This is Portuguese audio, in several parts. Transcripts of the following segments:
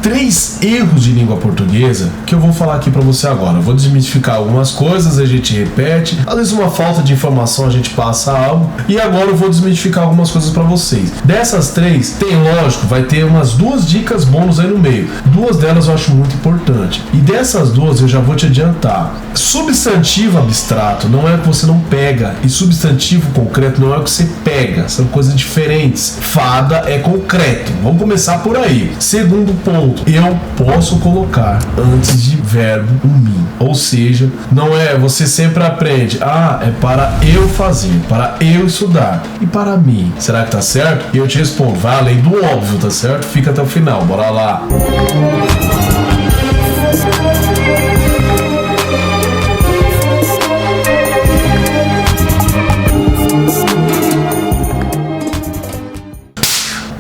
3 erros de língua portuguesa que eu vou falar aqui pra você agora. Eu vou desmistificar algumas coisas, a gente repete, às vezes uma falta de informação a gente passa algo, e agora eu vou desmistificar algumas coisas pra vocês. Dessas 3, tem, lógico, vai ter umas 2 dicas bônus aí no meio. 2 delas eu acho muito importante. E dessas 2 eu já vou te adiantar. Substantivo abstrato não é o que você não pega, e substantivo concreto não é o que você pega. São coisas diferentes. Fada é concreto. Vamos começar por aí. Segundo ponto, eu posso colocar antes de verbo o mim. Ou seja, não é, você sempre aprende, é para eu fazer, para eu estudar. E para mim, será que tá certo? E eu te respondo, vai além do óbvio, tá certo? Fica até o final, bora lá.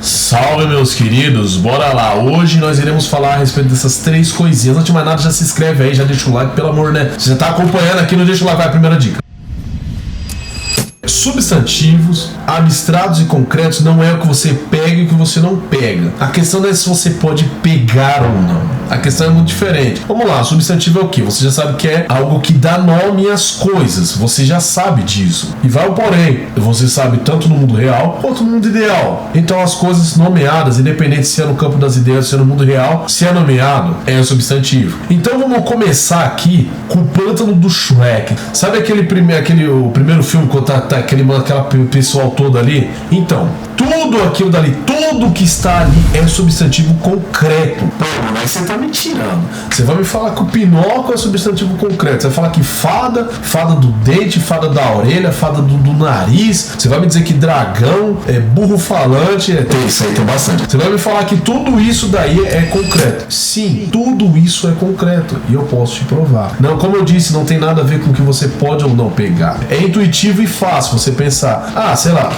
Salve, meus queridos, bora lá. Hoje nós iremos falar a respeito dessas 3 coisinhas. Antes de mais nada, já se inscreve aí, já deixa o like, pelo amor, né? Se você tá acompanhando aqui, não deixa o like, vai a primeira dica. Substantivos, abstratos e concretos não é o que você pega e o que você não pega. A questão não é se você pode pegar ou não. A questão é muito diferente. Vamos lá, substantivo é o que? Você já sabe que é algo que dá nome às coisas. Você já sabe disso. E vai o porém. Você sabe tanto no mundo real quanto no mundo ideal. Então as coisas nomeadas, independente se é no campo das ideias, se é no mundo real, se é nomeado, é substantivo. Então vamos começar aqui com o pântano do Shrek. Sabe o primeiro filme quando tá aquela pessoal todo ali? Então, tudo aquilo dali, tudo que está ali é substantivo concreto. Pô, mas você tá me tirando. Você vai me falar que o Pinóquio é substantivo concreto. Você vai falar que fada do dente, fada da orelha, fada do nariz. Você vai me dizer que dragão é burro falante. Tem isso aí, tem bastante. Você vai me falar que tudo isso daí é concreto. Sim, tudo isso é concreto. E eu posso te provar. Não, como eu disse, não tem nada a ver com o que você pode ou não pegar. É intuitivo e fácil você pensar, sei lá,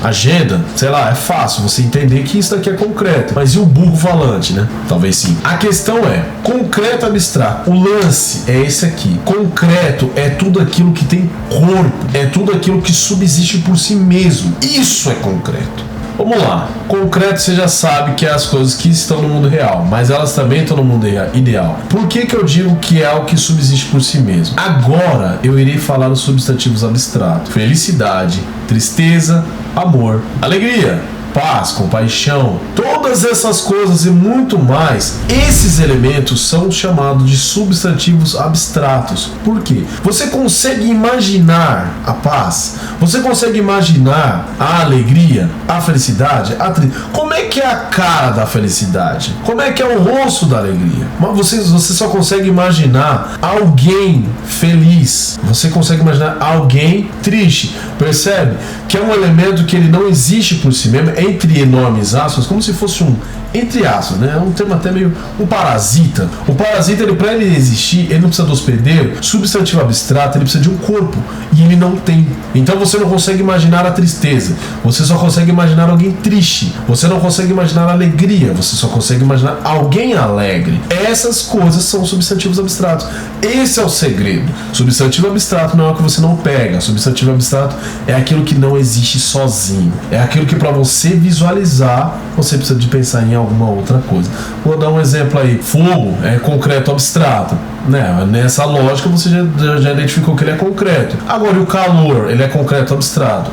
agenda, sei lá, é fácil você entender que isso daqui é concreto. Mas e o burro falante, né? Talvez sim. A questão é, concreto abstrato. O lance é esse aqui. Concreto é tudo aquilo que tem corpo. É tudo aquilo que subsiste por si mesmo. Isso é concreto. Vamos lá, concreto você já sabe que é as coisas que estão no mundo real, mas elas também estão no mundo ideal. Por que eu digo que é algo que subsiste por si mesmo? Agora eu irei falar os substantivos abstratos: felicidade, tristeza, amor, alegria, paz, compaixão, todas essas coisas e muito mais. Esses elementos são chamados de substantivos abstratos. Por quê? Você consegue imaginar a paz? Você consegue imaginar a alegria, a felicidade, a tristeza? Como é que é a cara da felicidade? Como é que é o rosto da alegria? Mas você só consegue imaginar alguém feliz. Você consegue imaginar alguém triste. Percebe? Que é um elemento que ele não existe por si mesmo, entre enormes aspas, como se fosse um, entre aspas, né? É um termo até meio, um parasita. O parasita, para ele existir, ele não precisa do hospedeiro. Substantivo abstrato, ele precisa de um corpo, e ele não tem. Então você não consegue imaginar a tristeza, você só consegue imaginar alguém triste, você não consegue imaginar a alegria, você só consegue imaginar alguém alegre. Essas coisas são substantivos abstratos. Esse é o segredo. Substantivo abstrato não é o que você não pega. Substantivo abstrato é aquilo que não existe sozinho. É aquilo que para você visualizar, você precisa de pensar em alguma outra coisa. Vou dar um exemplo aí. Fogo é concreto abstrato, né? Nessa lógica você já identificou que ele é concreto. Agora, e o calor? Ele é concreto abstrato.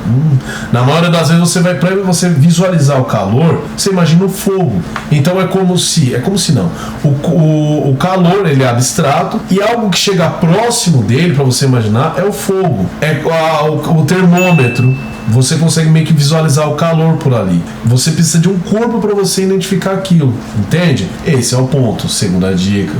Na maioria das vezes você vai, para você visualizar o calor, você imagina o fogo. Então é como se não. O calor, ele é abstrato, e algo que chega próximo dele para você imaginar é o fogo. É o termômetro. Você consegue meio que visualizar o calor por ali. Você precisa de um corpo para você identificar aquilo, entende? Esse é o ponto, segunda dica.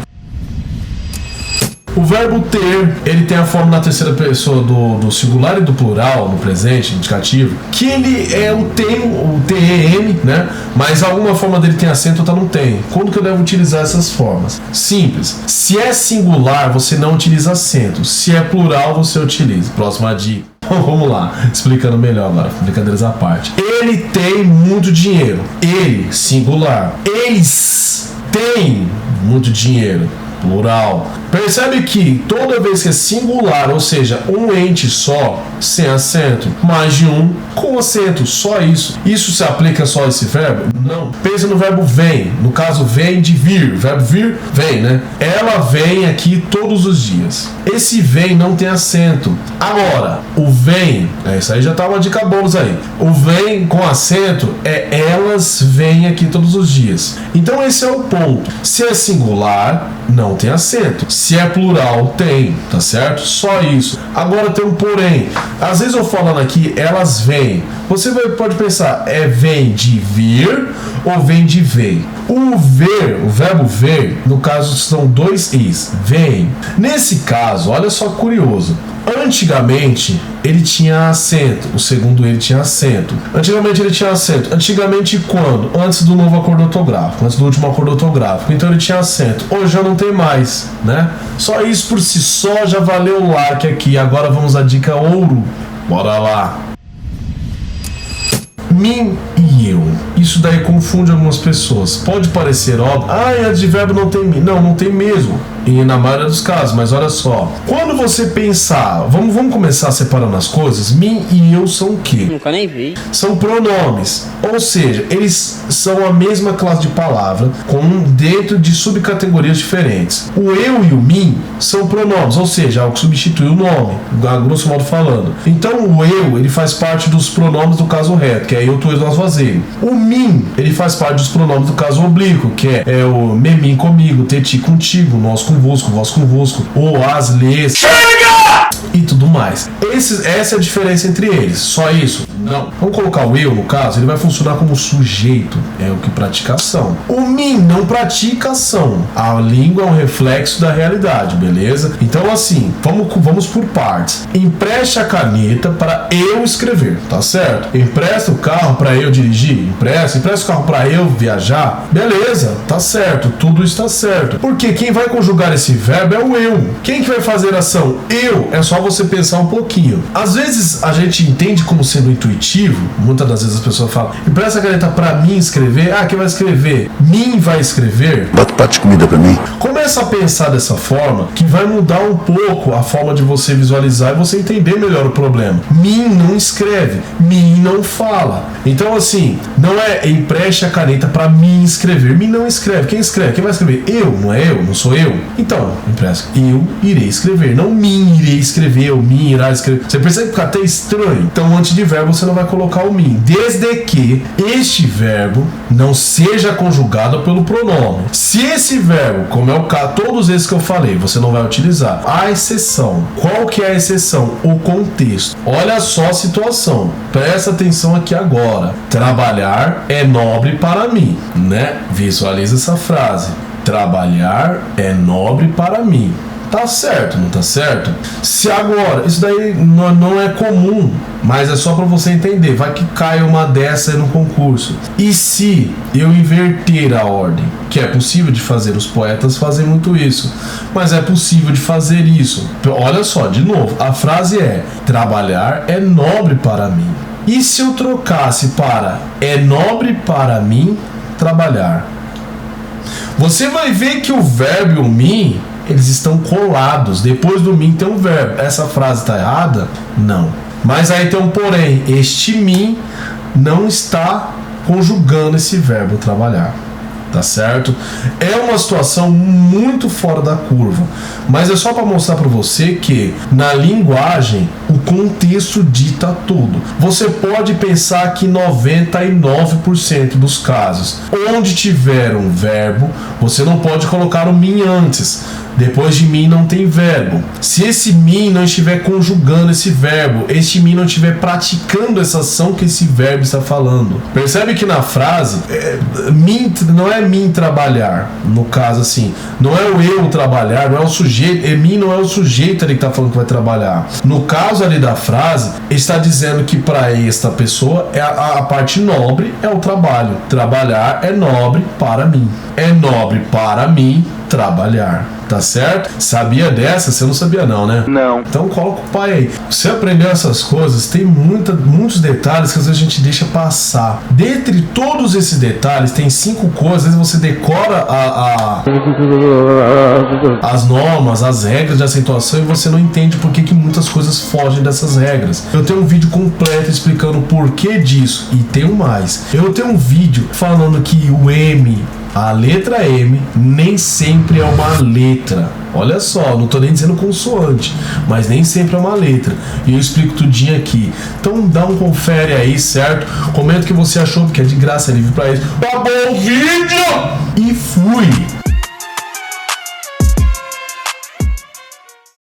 O verbo ter, ele tem a forma na terceira pessoa do singular e do plural, no presente, indicativo, que ele é o TEM, né? Mas alguma forma dele tem acento, outra não tem. Quando que eu devo utilizar essas formas? Simples. Se é singular, você não utiliza acento. Se é plural, você utiliza. Próxima dica. Vamos lá, explicando melhor agora, brincadeiras à parte. Ele tem muito dinheiro. Ele, singular. Eles têm muito dinheiro. plural. Percebe que toda vez que é singular, ou seja, um ente só, sem acento, mais de um com acento, só isso. Isso se aplica só a esse verbo? Não. Pensa no verbo vem, no caso vem de vir, o verbo vir, vem, né? Ela vem aqui todos os dias. Esse vem não tem acento. Agora, o vem, isso aí já tá uma dica bônus aí. O vem com acento é elas vêm aqui todos os dias. Então esse é o ponto. Se é singular, não tem acento. Se é plural, tem, tá certo? Só isso. Agora tem um porém. Às vezes eu falando aqui, elas vêm. Você pode pensar, vem de vir ou vem de ver? O ver, o verbo ver, no caso são dois is, vem. Nesse caso, olha só curioso. Antigamente ele tinha acento, o segundo ele tinha acento. Antigamente ele tinha acento. Antigamente quando? Antes do novo acordo ortográfico, antes do último acordo ortográfico. Então ele tinha acento. Hoje já não tem mais, né? Só isso por si só já valeu o like aqui. Agora vamos à dica ouro. Bora lá. Mim e eu. Isso daí confunde algumas pessoas. Pode parecer óbvio. Advérbio não tem mim. Não, não tem mesmo. E na maioria dos casos, mas olha só. Quando você pensar, vamos começar separando as coisas. Mim e eu são o quê? Nunca nem vi. São pronomes. Ou seja, eles são a mesma classe de palavra, dentro de subcategorias diferentes. O eu e o mim são pronomes, ou seja, algo que substitui o nome, a grosso modo falando. Então o eu, ele faz parte dos pronomes do caso reto, que é eu, tu, eles, nós, fazer. O mim, ele faz parte dos pronomes do caso oblíquo, que é o me, mim comigo, te, ti contigo, nós convosco, vós convosco, ou as, lês. Chega! E tudo mais. Essa é a diferença entre eles. Só isso? Não. Vamos colocar o eu, no caso, ele vai funcionar como sujeito. É o que pratica ação. O mim não pratica ação. A língua é um reflexo da realidade, beleza? Então, assim, vamos por partes. Empreste a caneta para eu escrever, tá certo? Empresta o carro para eu dirigir? Empresta o carro para eu viajar? Beleza, tá certo. Tudo está certo. Porque quem vai conjugar esse verbo é o eu. Quem que vai fazer a ação? Eu. É só você pensar um pouquinho. Às vezes a gente entende como sendo intuitivo. Muitas das vezes as pessoas falam: empresta a caneta pra mim escrever. Quem vai escrever? Mim vai escrever. Bota um prato de comida pra mim. Começa a pensar dessa forma, que vai mudar um pouco a forma de você visualizar e você entender melhor o problema. Mim não escreve, mim não fala. Então assim, não é empreste a caneta pra mim escrever. Mim não escreve. Quem escreve? Quem vai escrever? Eu, não é eu? Não sou eu? Então, empresta. Eu irei escrever, não mim irei escrever, ou mim irá escrever. Você percebe que fica até estranho? Então, antes de verbo, você não vai colocar o mim, desde que este verbo não seja conjugado pelo pronome. Se esse verbo, como é o caso, todos esses que eu falei, você não vai utilizar. A exceção. Qual que é a exceção? O contexto. Olha só a situação. Presta atenção aqui agora. Trabalhar é nobre para mim, né? Visualiza essa frase. Trabalhar é nobre para mim. Tá certo, não tá certo? Se agora, isso daí não é comum, mas é só para você entender. Vai que cai uma dessa aí no concurso. E se eu inverter a ordem? Que é possível de fazer, os poetas fazem muito isso, mas é possível de fazer isso. Olha só, de novo, a frase é: trabalhar é nobre para mim. E se eu trocasse para é nobre para mim trabalhar? Você vai ver que o verbo e o mim, eles estão colados. Depois do mim tem um verbo. Essa frase está errada? Não. Mas aí tem um porém. Este mim não está conjugando esse verbo trabalhar. Tá certo? É uma situação muito fora da curva, mas é só para mostrar para você que na linguagem o contexto dita tudo. Você pode pensar que 99% dos casos onde tiver um verbo, você não pode colocar o mim antes. Depois de mim não tem verbo. Se esse mim não estiver conjugando esse verbo, este mim não estiver praticando essa ação que esse verbo está falando. Percebe que na frase, mim não é mim trabalhar, no caso assim, não é o eu trabalhar, não é o sujeito, mim não é o sujeito ali que está falando que vai trabalhar. No caso ali da frase, está dizendo que para esta pessoa a parte nobre é o trabalho. Trabalhar é nobre para mim. É nobre para mim trabalhar. Tá certo? Sabia dessa? Você não sabia não, né? Não. Então coloca o pai aí. Você aprendeu essas coisas, tem muitos detalhes que às vezes a gente deixa passar. Dentre todos esses detalhes, tem 5 coisas, às vezes você decora as normas, as regras de acentuação e você não entende por que muitas coisas fogem dessas regras. Eu tenho um vídeo completo explicando o porquê disso e tenho mais. Eu tenho um vídeo falando que o M, a letra M, nem sempre é uma letra. Olha só, não tô nem dizendo consoante, mas nem sempre é uma letra. E eu explico tudinho aqui. Então dá um confere aí, certo? Comenta o que você achou, porque é de graça, é livre pra isso. Tá bom o vídeo! E fui!